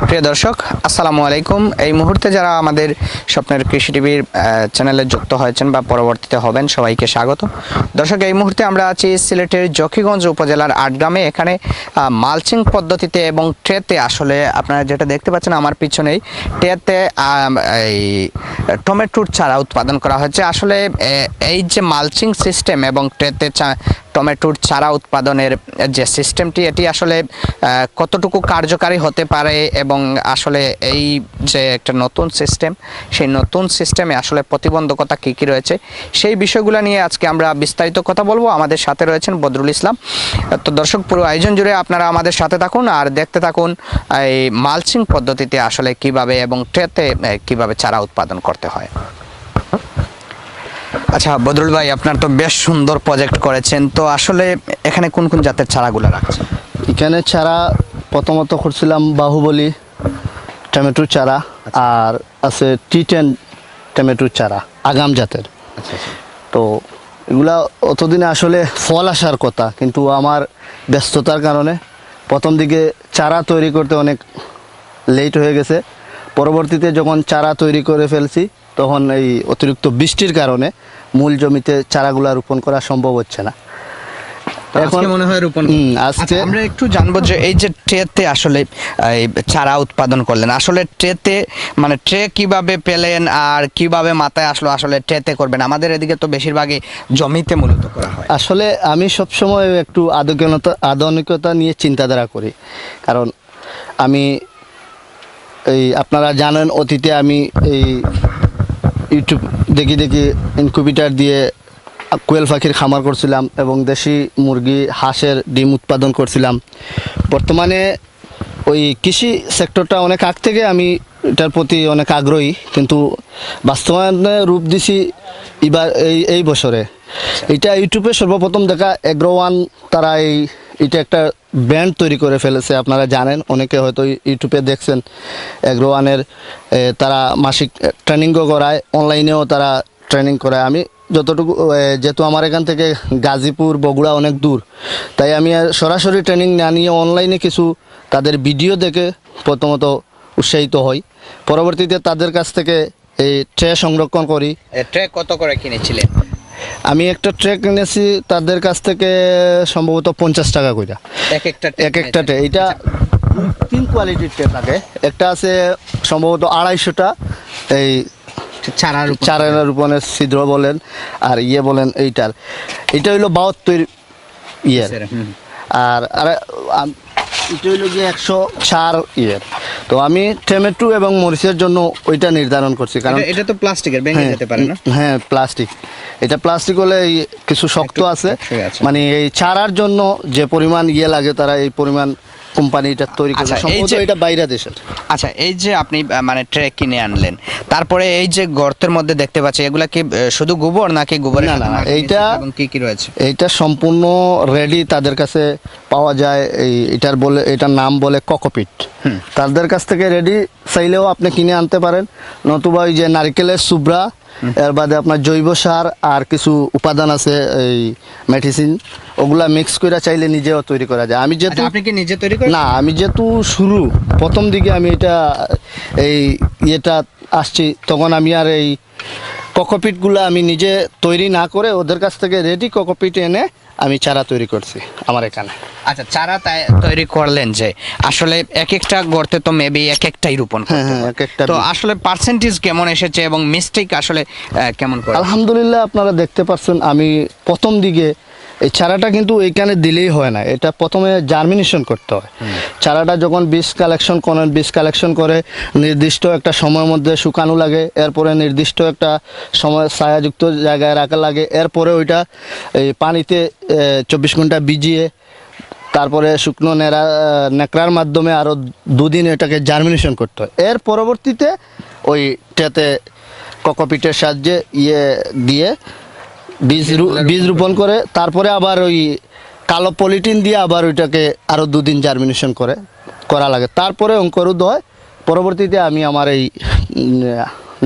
প্রিয় দর্শক আসসালামু আলাইকুম। এই মুহূর্তে যারা আমাদের স্বপ্নের কৃষি টিভির চ্যানেলে যুক্ত হয়েছেন বা পরবর্তীতে হবেন সবাইকে স্বাগত। দর্শক, এই মুহূর্তে আমরা আছি সিলেটের জকিগঞ্জ উপজেলার আটগ্রামে। এখানে মালচিং পদ্ধতিতে এবং ট্রেতে আসলে আপনারা যেটা দেখতে পাচ্ছেন আমার পিছনেই, ট্রেতে এই টমেটোর চারা উৎপাদন করা হচ্ছে। আসলে এই যে মালচিং সিস্টেম এবং ট্রেতে টমেটোর চারা উৎপাদনের যে সিস্টেমটি, এটি আসলে কতটুকু কার্যকারী হতে পারে এবং আসলে এই যে একটা নতুন সিস্টেম, সেই নতুন সিস্টেমে আসলে প্রতিবন্ধকতা কী কী রয়েছে, সেই বিষয়গুলো নিয়ে আজকে আমরা বিস্তারিত কথা বলবো। আমাদের সাথে রয়েছেন বদরুল ইসলাম। তো দর্শক, পুরো আয়োজন জুড়ে আপনারা আমাদের সাথে থাকুন আর দেখতে থাকুন এই মালচিং পদ্ধতিতে আসলে কিভাবে এবং ট্রেতে কিভাবে চারা উৎপাদন করতে হয়। আচ্ছা বদরুল ভাই, আপনার তো বেশ সুন্দর প্রজেক্ট করেছেন, তো আসলে এখানে কোন কোন জাতের চারাগুলো রাখছেন? এখানে চারা প্রথমত করছিলাম বাহুবলী টমেটোর চারা, আর আছে T10 টমেটোর চারা আগাম জাতের। তো এগুলা অতদিনে আসলে ফল আসার কথা, কিন্তু আমার ব্যস্ততার কারণে প্রথম দিকে চারা তৈরি করতে অনেক লেট হয়ে গেছে। পরবর্তীতে যখন চারা তৈরি করে ফেলছি তখন এই অতিরিক্ত বৃষ্টির কারণে মূল জমিতে চারাগুলা রোপণ করা সম্ভব হচ্ছে না। এখন মনে হয় রোপণ আজকে আমরা একটু জানবো যে এই যে ট্রেতে আসলে এই চারা উৎপাদন করলেন, আসলে ট্রেতে মানে ট্রে কিভাবে পেলেন আর কিভাবে মাথায় আসলো আসলে ট্রেতে করবেন? আমাদের এদিকে তো বেশিরভাগই জমিতে মূলত করা হয়। আসলে আমি সবসময় একটু আধুনিকতা নিয়ে চিন্তাধারা করি, কারণ আমি এই আপনারা জানেন অতীতে আমি এই ইউটিউব দেখি ইনকিউবেটর দিয়ে কোয়েল পাখির খামার করছিলাম এবং দেশি মুরগি হাঁসের ডিম উৎপাদন করছিলাম। বর্তমানে ওই কৃষি সেক্টরটা অনেক আগ থেকে আমি এটার প্রতি অনেক আগ্রহী, কিন্তু বাস্তবায়নে রূপ দিছি এবার এই বছরে। এটা ইউটিউবে সর্বপ্রথম দেখা এগ্রোওয়ান, তারা এটা একটা ব্র্যান্ড তৈরি করে ফেলেছে। আপনারা জানেন, অনেকে হয়তো ইউটিউবে দেখছেন এগ্রোওয়ানের তারা মাসিক ট্রেনিংও করায়, অনলাইনেও তারা ট্রেনিং করায়। আমি যতটুকু, যেহেতু আমার এখান থেকে গাজীপুর বগুড়া অনেক দূর, তাই আমি সরাসরি ট্রেনিং না নিয়ে অনলাইনে কিছু তাদের ভিডিও দেখে প্রথমত উৎসাহিত হই। পরবর্তীতে তাদের কাছ থেকে এই ট্রে সংরক্ষণ করি। ট্রে কত করে কিনেছিলেন? আমি একটা ট্রে কিনেছি তাদের কাছ থেকে সম্ভবত 50 টাকা করে এক একটা ট্রে। এটা 3 কোয়ালিটির ট্রে থাকে। একটা আছে সম্ভবত 250টা এই চারা রোপণের ছিদ্র বলেন আর বলেন। এটা হইলো 72 ইয়ের, আর এটা হইলো গিয়ে 104 ইয়ের। তো আমি টমেটো এবং মরিচের জন্য ওইটা নির্ধারণ করছি, কারণ এটা তো প্লাস্টিকের, ভেঙে যেতে পারে না। হ্যাঁ, প্লাস্টিক। এটা প্লাস্টিক হলে কিছু শক্ত আছে, মানে এই চারার জন্য যে পরিমাণ লাগে তারা এই পরিমাণ কোম্পানি এটা তৈরি করে, সম্ভবত এটা বাইরে দেশের। আচ্ছা, এই যে আপনি মানে ট্রে কিনে আনলেন, তারপরে এই যে গর্তের মধ্যে দেখতে পাচ্ছি, এগুলা কি শুধু গোবর নাকি গোবরের? না, এইটা কি রয়েছে? এইটা সম্পূর্ণ রেডি তাদের কাছে পাওয়া যায়। এটার নাম বলে কোকোপিট। তাদের কাছ থেকে রেডি চাইলেও আপনি কিনে আনতে পারেন, নতুবা ওই যে নারকেলের সুবরা, এর বাদে আপনার জৈব সার আর কিছু উপাদান আছে এই মেডিসিন, ওগুলা মিক্স করে চাইলে নিজেও তৈরি করা যায়। আমি যেহেতু আপনি কি নিজে তৈরি করেন? না, আমি যেহেতু প্রথম দিকে আমি এটা আসছি, তখন আমি আর এই কোকোপিটগুলো আমি নিজে তৈরি না করে ওদের কাছ থেকে রেডি কোকোপিট এনে আমি চারা তৈরি করছি আমার এখানে। আচ্ছা, চারা তৈরি করলেন যে আসলে এক একটা গর্তে তো মেবি এক একটাই রোপণ করতে হয়, তো আসলে পার্সেন্টেজ কেমন এসেছে এবং মিস্টেক আসলে কেমন করে? আলহামদুলিল্লাহ, আপনারা দেখতে পাচ্ছেন আমি প্রথম দিকে এই চারাটা কিন্তু এইখানে দিলেই হয় না, এটা প্রথমে জার্মিনেশন করতে হয়। চারাটা যখন বীজ কালেকশন করে নির্দিষ্ট একটা সময়ের মধ্যে শুকানো লাগে, এরপরে নির্দিষ্ট একটা সময় ছায়াযুক্ত জায়গায় রাখা লাগে, এরপরে ওইটা এই পানিতে 24 ঘন্টা ভিজিয়ে তারপরে শুকনো নেকড়ার মাধ্যমে আরও 2 দিন এটাকে জার্মিনেশন করতে হয়। এর পরবর্তীতে ওই ট্রেতে কোকোপিটের সাহায্যে দিয়ে বীজ রোপণ করে, তারপরে আবার ওই কালো পলিথিন দিয়ে আবার ওইটাকে আরও 2 দিন জার্মিনেশন করা লাগে, তারপরে অঙ্কুরোদয় হয়। পরবর্তীতে আমি আমার এই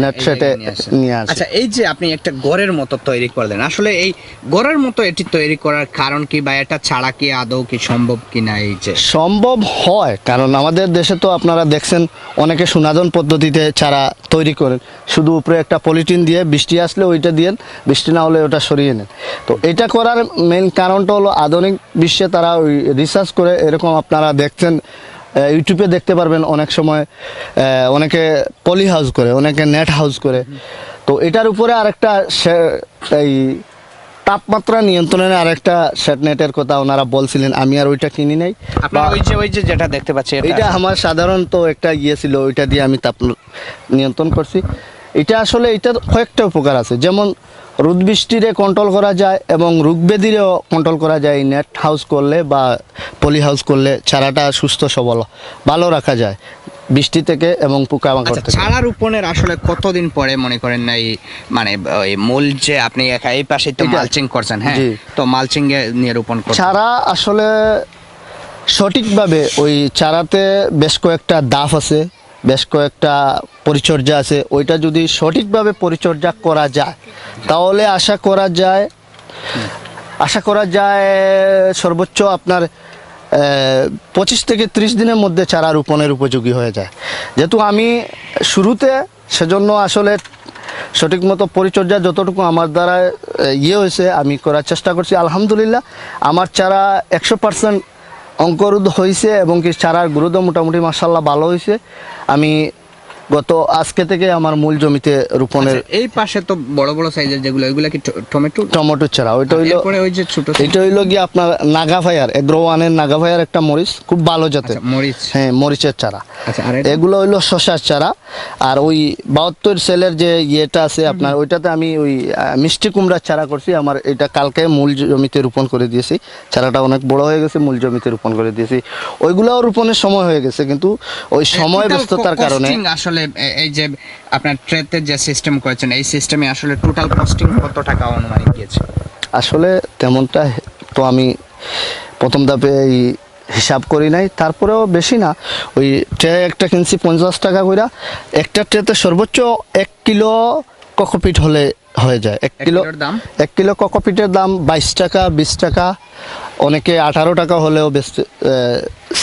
নেট এই সেটে জায়গায় নিয়ে আসেন। নিয়ে আসি। আচ্ছা, এই যে আপনি একটা ঘরের মতো তৈরি করলেন, আসলে এই ঘরের মতো এটি তৈরি করার কারণ কি, বা এটা ছাড়া কি আদৌ কি সম্ভব কিনা? এই যে সম্ভব হয়, কারণ আমাদের দেশে তো আপনারা দেখছেন অনেকে সুনাদন পদ্ধতিতে চারা তৈরি করেন, শুধু উপরে একটা পলিথিন দিয়ে বৃষ্টি আসলে ওইটা দিয়ে, বৃষ্টি না হলে ওটা সরিয়ে নেন। তো এটা করার মেন কারণটা হলো আধুনিক বিশ্বে তারা ওই রিসার্চ করে এরকম আপনারা দেখছেন, ইউটিউবে দেখতে পারবেন অনেক সময় অনেকে পলি হাউস করে, অনেকে নেট হাউস করে। তো এটার উপরে আরেকটা এই তাপমাত্রা নিয়ন্ত্রণের আরেকটা সেট নেটের কথা ওনারা বলছিলেন, আমি আর ওইটা কিনি নাই। আপনার ওই যে যেটা দেখতে পাচ্ছি এটা আমার সাধারণত একটা ইয়ে ছিল, ওইটা দিয়ে আমি তাপ নিয়ন্ত্রণ করছি। এটা আসলে এটার কয়েকটা উপকার আছে, যেমন রোদ বৃষ্টিরে কন্ট্রোল করা যায় এবং রোগব্যাধিরও কন্ট্রোল করা যায় এই নেট হাউস করলে বা পলি হাউস করলে। চারাটা সুস্থ সবল ভালো রাখা যায় বৃষ্টি থেকে এবং পোকামাকড় থেকে। চারা রোপণের আসলে কতদিন পরে মনে করেন না এই মানে ওই মূল যে আপনি এই পাশে তো এটা- মালচিং করছেন, হ্যাঁ, জি। তো মালচিং এ নিয়ে রোপণ করছেন। চারা আসলে সঠিকভাবে ওই চারাতে বেশ কয়েকটা ধাপ আছে, বেশ কয়েকটা পরিচর্যা আছে। ওইটা যদি সঠিকভাবে পরিচর্যা করা যায় তাহলে আশা করা যায় সর্বোচ্চ আপনার 25 থেকে 30 দিনের মধ্যে চারা রোপণের উপযোগী হয়ে যায়। যেহেতু আমি শুরুতে, সেজন্য আসলে সঠিক মতো পরিচর্যা যতটুকু আমার দ্বারা ইয়ে হয়েছে আমি করার চেষ্টা করছি। আলহামদুলিল্লাহ আমার চারা 100% অঙ্কুরোদ্গত হয়েছে এবং কি চারার গ্রোথ মোটামুটি মাশাআল্লাহ ভালো হয়েছে। আমি আজকে থেকে আমার মূল জমিতে রোপণের। আচ্ছা, এই পাশে তো বড় বড় সাইজের যেগুলো, ওইগুলা কি টমেটো? টমেটো চারা ওইটা হইলো, এরপরে ওই যে ছোট এটা হইলো গিয়ে আপনার নাগাফায়ার, এগ্রোওয়ানের নাগাফায়ার একটা মরিচ, খুব ভালো জাতের। আচ্ছা, মরিচ। হ্যাঁ, মরিচের চারা। আচ্ছা, আর এটা? এগুলো হইলো শশার চারা। আর ওই 72 সেলের যে ইয়েটা আছে আপনার, ওইটাতে আমি ওই মিষ্টি কুমড়ার চারা করছি। আমার এটা কালকে মূল জমিতে রোপণ করে দিয়েছি। চারাটা অনেক বড় হয়ে গেছে, মূল জমিতে রোপণ করে দিয়েছি। ওইগুলোও রোপণের সময় হয়ে গেছে, কিন্তু ওই সময় Total ব্যস্ততার কারণে। costing আসলে এই যে আপনার ট্রেতে যে সিস্টেম করেছেন, এই সিস্টেমে আসলে টোটাল কস্টিং কত টাকা অনুমানিক গিয়েছে? আসলে তেমনটা তো আমি প্রথম ধাপে এই হিসাব করি নাই, তারপরেও বেশি না। ওই ট্রে একটা কিনছি 50 টাকা করে। একটা ট্রেতে সর্বোচ্চ 1 কিলো কোকোপিট হলে হয়ে যায়। 1 কিলো কিলোর দাম? 1 কিলো কোকোপিটের দাম 22 টাকা, 20 টাকা, অনেকে 18 টাকা হলেও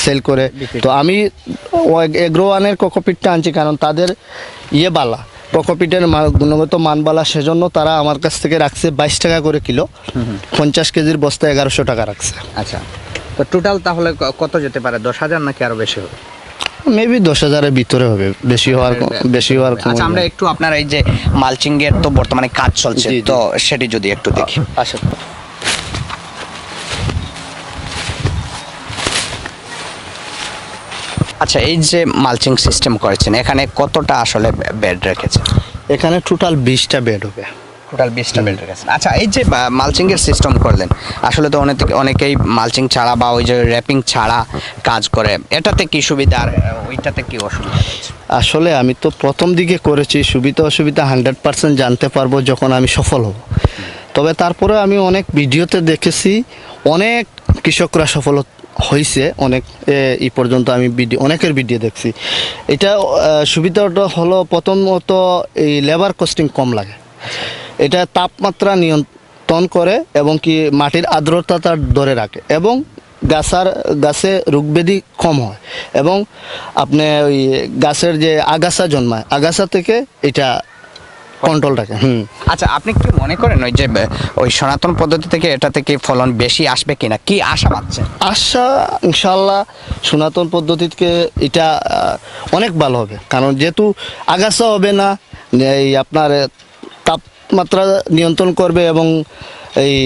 সেল করে। বিক্রি তো আমি এগ্রোওয়ানের কোকোপিটটা আনছি, কারণ তাদের ইয়ে বালা, কোকোপিটের গুণগত মান বালা, সেজন্য তারা আমার কাছ থেকে রাখছে 22 টাকা করে কিলো। 50 কেজির বস্তা 1100 টাকা রাখছে। আচ্ছা, তো টোটাল তাহলে কত যেতে পারে? 10,000 নাকি আরো বেশি হবে? মেবি 10,000-এর ভিতরে হবে, বেশি হওয়ার আচ্ছা, আমরা একটু আপনার এই যে মালচিং এর তো বর্তমানে কাজ চলছে, জি, জি। তো সেটি যদি একটু দেখি। আচ্ছা। আচ্ছা, এই যে মালচিং সিস্টেম করেছেন, এখানে কতটা আসলে বেড রেখেছেন? এখানে টোটাল 20টা বেড হবে। টোটাল 20টা বেড রেখেছেন। আচ্ছা, এই যে মালচিং এর সিস্টেম করলেন, আসলে তো অনেকেই মালচিং ছাড়া বা ওই যে র্যাপিং ছাড়া কাজ করে, এটাতে কি সুবিধা আর ওইটাতে কি অসুবিধা হচ্ছে? আসলে আমি তো প্রথম দিকে করেছি, সুবিধা অসুবিধা 100% জানতে পারবো যখন আমি সফল হব। তবে তারপরে আমি অনেক ভিডিওতে দেখেছি, অনেক কৃষকরা সফল হয়েছে, অনেক এই পর্যন্ত আমি অনেকের ভিডিও দেখছি। এটা সুবিধাটা হলো প্রথমত এই লেবার কস্টিং কম লাগে। এটা তাপমাত্রা নিয়ন্ত্রণ করে এবং কি মাটির আর্দ্রতা ধরে রাখে এবং গাছে রোগব্যাধি কম হয় এবং আপনি ওই গাছের যে আগাছা জন্মায়, আগাছা থেকে এটা কন্ট্রোল রাখে। আচ্ছা, আপনি কি মনে করেন ওই যে ওই সনাতন পদ্ধতি থেকে এটা থেকে ফলন বেশি আসবে কিনা, কি আশা পাচ্ছেন? আশা ইনশাল্লাহ সনাতন পদ্ধতিকে এটা অনেক ভালো হবে, কারণ যেহেতু আগাছা হবে না, এই আপনার তাপমাত্রা নিয়ন্ত্রণ করবে এবং এই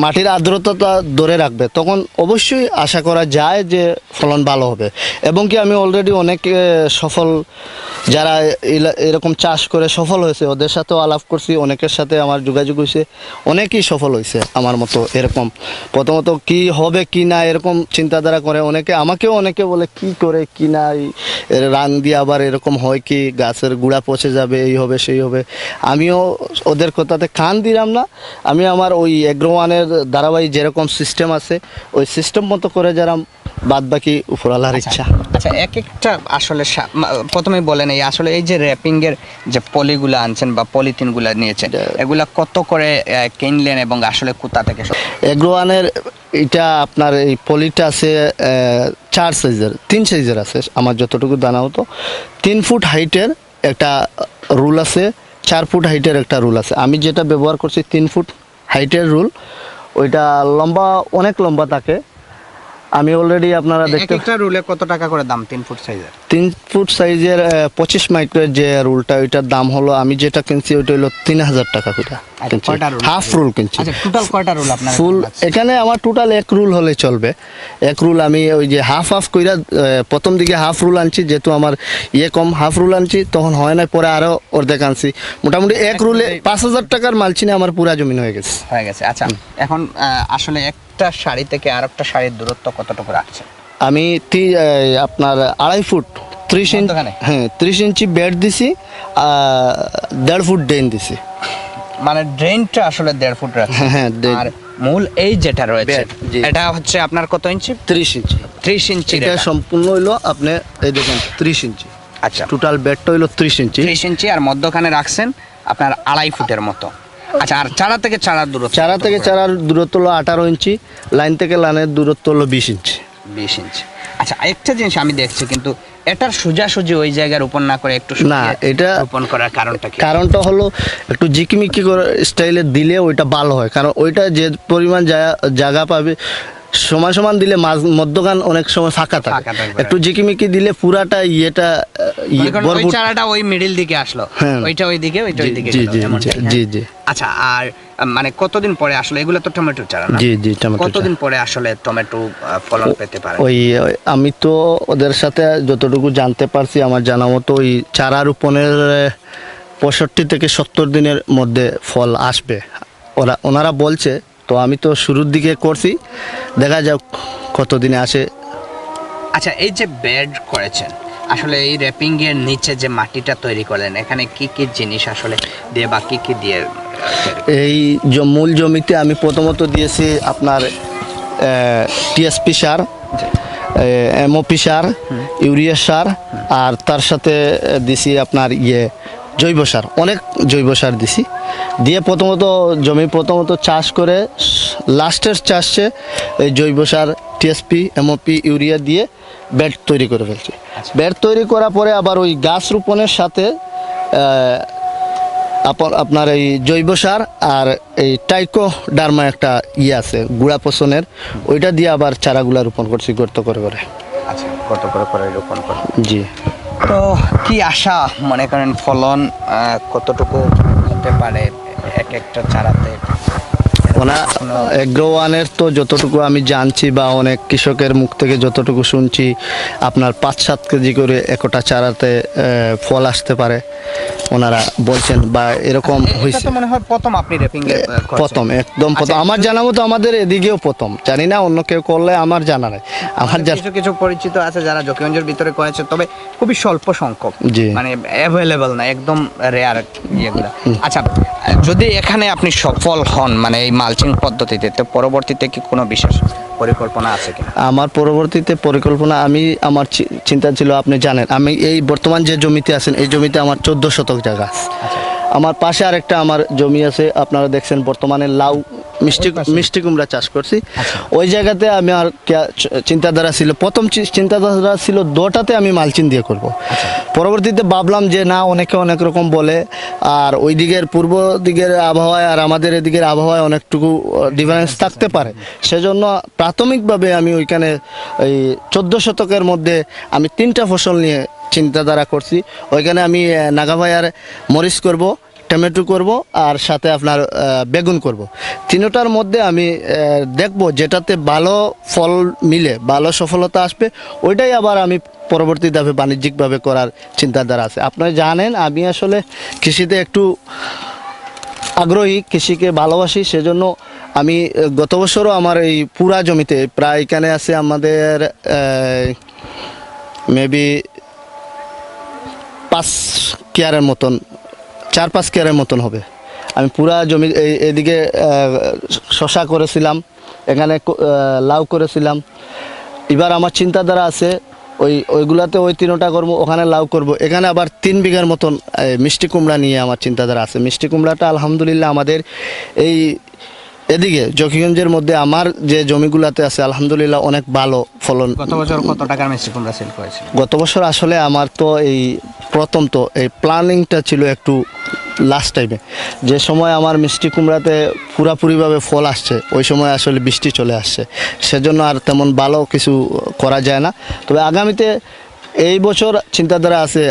মাটির আর্দ্রতাটা ধরে রাখবে, তখন অবশ্যই আশা করা যায় যে ফলন ভালো হবে। এবং কি আমি অলরেডি অনেক সফল যারা এরকম চাষ করে সফল হয়েছে ওদের সাথেও আলাপ করছি, অনেকের সাথে আমার যোগাযোগ হয়েছে, অনেকেই সফল হয়েছে আমার মতো এরকম। প্রথমত কি হবে কি না এরকম চিন্তাধারা করে আমাকেও অনেকে বলে কি করে কি না, রান দিয়ে আবার এরকম হয় কি গাছের গুঁড়া পচে যাবে, এই হবে সেই হবে। আমিও ওদের কথাতে কান দিলাম না, আমি আমার ওই ওই এগ্রো ওয়ানের ধারাবাহিক যেরকম সিস্টেম আছে ওই সিস্টেম মতো করে যারা বাদ বাকি উপরওয়ালার ইচ্ছা। আচ্ছা, এক একটা আসলে প্রথমে বলেন এই আসলে এই যে র্যাপিং এর যে পলিগুলো আনছেন বা পলিথিনগুলো নিয়েছেন এগুলা কত করে কিনলেন এবং আসলে কোথা থেকে? এগ্রো ওয়ানের এটা আপনার এই পলিটা আছে 4 সাইজের 3 সাইজের আছে আমার যতটুকু জানা হতো। 3 ফুট হাইটের একটা রুল আছে, 4 ফুট হাইটের একটা রুল আছে। আমি যেটা ব্যবহার করছি 3 ফুট হাইটের রুল, ওইটা লম্বা অনেক লম্বা থাকে। আমি অলরেডি আপনারা দেখতে একটা রুলে কত টাকা করে দাম 3 ফুট সাইজের? 3 ফুট সাইজের 25 মাইক্রোর যে রুলটা ওইটার দাম হলো, আমি যেটা কিনছি ওইটা হলো 3000 টাকা করে। হাফ রুল কিনছি। আচ্ছা, টোটাল কয়টা রুল আপনার? ফুল এখানে আমার টোটাল এক রুল হলে চলবে। এক রুল আমি ওই যে হাফ কইরা প্রথম দিকে হাফ রুল আনছি, যেহেতু আমার কম হাফ রুল আনছি তখন হয় না, পরে আরো অর্ধেক আনছি। মোটামুটি এক রুলে 5000 টাকার মাল চিনে আমার পুরা জমিন হয়ে গেছে। আচ্ছা, এখন আসলে একটা শাড়ি থেকে আরেকটা শাড়ির দূরত্ব কতটুকু রাখছেন? আমি আপনার 2.5 ফুট 30 ইঞ্চি, হ্যাঁ 30 ইঞ্চি বেড দিছি, 1.5 ফুট ড্রেন দিছি। মানে ড্রেনটা আসলে 1.5 ফুট রাখছে। হ্যাঁ, আর মূল এই যেটা রয়েছে এটা হচ্ছে আপনার কত ইঞ্চি? 30 ইঞ্চি। 30 ইঞ্চি এটা সম্পূর্ণ হইলো আপনি এই দেখেন 30 ইঞ্চি। আচ্ছা, টোটাল বেডটা হইলো 30 ইঞ্চি। 30 ইঞ্চি আর মধ্যখানে রাখছেন আপনার 2.5 ফুটের মতো। আচ্ছা, আর চারা থেকে চারার দূরত্ব? চারা থেকে চারার দূরত্ব হলো 18 ইঞ্চি, লাইন থেকে লাইনের দূরত্ব হলো 20 ইঞ্চি। 20 ইঞ্চি। আচ্ছা, একটা জিনিস আমি দেখছি কিন্তু এটার সোজাসুজি ওই জায়গায় রোপণ না করে একটু না, এটা রোপণ করার কারণটা কি? কারণটা হলো একটু জিকিমিকি করে স্টাইলে দিলে ওইটা ভালো হয়, কারণ ওইটা যে পরিমাণ জায়গা পাবে সমান সমান দিলে মধ্যখান অনেক সময় ফাঁকা থাকে। একটু জিকিমিকি দিলে পুরাটা ওই চারাটা ওই মিডল দিকে আসলো, ওইটা ওই দিকে ওইটা ওই দিকে। জি জি। আচ্ছা, আর মানে কতদিন পরে আসলে এগুলো তো টমেটো চারা না? জি জি, টমেটো। কতদিন পরে আসলে টমেটো ফলন পেতে পারে? ওই আমি তো ওদের সাথে যতটুকু জানতে পারছি আমার জানা মতো ওই চারা রোপণের 65 থেকে 70 দিনের মধ্যে ফল আসবে ওনারা বলছে। তো আমি তো শুরুর দিকে করছি, দেখা যাক কতদিনে আসে। আচ্ছা, এই যে বেড করেছেন আসলে এই র্যাপিং এর নিচে যে মাটিটা তৈরি করলেন এখানে কি কি জিনিস আসলে দিয়ে বা কি কি দিয়ে? এই মূল জমিতে আমি প্রথমত দিয়েছি আপনার টিএসপি সার, এমওপি সার, ইউরিয়া সার, আর তার সাথে দিছি আপনার জৈব সার, অনেক জৈব সার দিছি। দিয়ে প্রথমত জমি চাষ করে লাস্টের চাষে এই জৈব সার, টিএসপি, এমওপি, ইউরিয়া দিয়ে বেড তৈরি করে ফেলছি। বেড তৈরি করার পরে আবার ওই গাছ রোপণের সাথে আপনার এই জৈব সার আর এই টাইকো ডার্মা একটা আছে গুড়া পচনের, ওইটা দিয়ে আবার চারাগুলা রোপণ করছি গর্ত করে করে। আচ্ছা, গর্ত করে করে রোপণ করে। জি। তো কি আশা মনে করেন ফলন কতটুকু হতে পারে এক একটা চারাতে? এগ্রো ওয়ানের তো যতটুকু আমি জানছি বা অনেক কৃষকের মুখ থেকে যতটুকু শুনছি আপনার 5-7 কেজি করে একটা চারাতে ফল আসতে পারে ওনারা বলছেন, বা এরকম হয়েছে। মনে হয় প্রথম আপনি র্যাপিং এর প্রথম, একদম প্রথম আমার জানা মতো, আমাদের এদিকেও প্রথম, জানি না অন্য কেউ করলে, আমার জানা নাই। আমার কিছু পরিচিত আছে যারা জকিগঞ্জের ভিতরে করেছে, তবে খুবই স্বল্প সংখ্যক, মানে অ্যাভেলেবল না, একদম রেয়ার ইয়েগুলো। আচ্ছা, যদি এখানে আপনি সফল হন মানে এই মালচিং পদ্ধতিতে, তো পরবর্তীতে কি কোনো বিশেষ পরিকল্পনা আছে কিনা? আমার পরবর্তীতে পরিকল্পনা, আমার চিন্তা ছিল, আপনি জানেন আমি এই বর্তমান যে জমিতে আছেন এই জমিতে আমার 14 শতক জায়গা আছে। আমার পাশে আরেকটা আমার জমি আছে, আপনারা দেখছেন বর্তমানে লাউ মিষ্টি কুমড়া চাষ করছি। ওই জায়গাতে আমি আর চিন্তাধারা ছিল, প্রথম চিন্তাধারা ছিল 2টাতে আমি মালচিং দিয়ে করব। পরবর্তীতে ভাবলাম যে না, অনেকে অনেক রকম বলে, আর ওই দিকের পূর্ব দিকের আবহাওয়ায় আর আমাদের এদিকের আবহাওয়ায় অনেকটুকু ডিফারেন্স থাকতে পারে, সেজন্য প্রাথমিকভাবে আমি ওইখানে এই 14 শতকের মধ্যে আমি 3টা ফসল নিয়ে চিন্তাধারা করছি। ওইখানে আমি নাগাভাইয়ার মরিচ করব, টমেটো করব, আর সাথে আপনার বেগুন করব। 3টার মধ্যে আমি দেখব যেটাতে ভালো ফল মিলে, ভালো সফলতা আসবে, ওইটাই আবার আমি পরবর্তী ধাপে বাণিজ্যিকভাবে করার চিন্তাধারা আছে। আপনারা জানেন আমি আসলে কৃষিতে একটু আগ্রহী, কৃষিকে ভালোবাসি, সেজন্য আমি গত বছরও আমার এই পুরা জমিতে প্রায় এখানে আছে আমাদের মেবি 5 কেয়ারের মতন, 4-5 কেয়ারের মতন হবে। আমি পুরা জমি এদিকে শশা করেছিলাম, এখানে লাউ করেছিলাম। এবার আমার চিন্তাধারা আছে ওইগুলাতে ওই 3টা করবো, ওখানে লাউ করব, এখানে আবার 3 বিঘার মতন মিষ্টি কুমড়া নিয়ে আমার চিন্তাধারা আছে। মিষ্টি কুমড়াটা আলহামদুলিল্লাহ আমাদের এই এদিকে জকিগঞ্জের মধ্যে আমার যে জমিগুলাতে আছে আলহামদুলিল্লাহ অনেক ভালো ফলন। গত বছর কত টাকার মিষ্টি কুমড়া সেল করেছিল? গত বছর আসলে আমার তো এই প্রথম তো এই প্ল্যানিংটা ছিল একটু লাস্ট টাইমে, যে সময় আমার মিষ্টি কুমড়াতে পুরাপুরিভাবে ফল আসছে ওই সময় আসলে বৃষ্টি চলে আসছে, সেজন্য আর তেমন ভালো কিছু করা যায় না। তবে আগামীতে এই বছর চিন্তাধারা আছে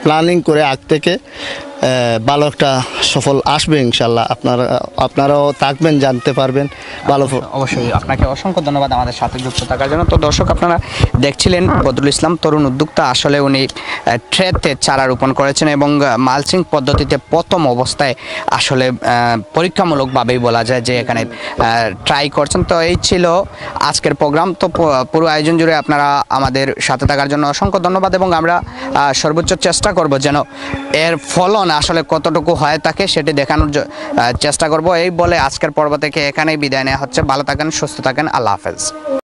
প্ল্যানিং করে আগ থেকে ভালো একটা সফল আসবে ইনশাল্লাহ। আপনারাও থাকবেন, জানতে পারবেন ভালো। অবশ্যই আপনাকে অসংখ্য ধন্যবাদ আমাদের সাথে যুক্ত থাকার জন্য। তো দর্শক, আপনারা দেখছিলেন বদরুল ইসলাম তরুণ উদ্যোক্তা। আসলে উনি ট্রেতে চারা রোপণ করেছেন এবং মালচিং পদ্ধতিতে প্রথম অবস্থায় আসলে পরীক্ষামূলকভাবেই বলা যায় যে এখানে ট্রাই করছেন। তো এই ছিল আজকের প্রোগ্রাম। তো পুরো আয়োজন জুড়ে আপনারা আমাদের সাথে থাকার জন্য অসংখ্য ধন্যবাদ এবং আমরা সর্বোচ্চ চেষ্টা করব যেন এর ফলন আসলে কতটুকু হয় থাকে সেটি দেখানোর চেষ্টা করব। এই বলে আজকের পর্ব থেকে এখানেই বিদায় নেওয়া হচ্ছে। ভালো থাকেন, সুস্থ থাকেন, আল্লাহ হাফেজ।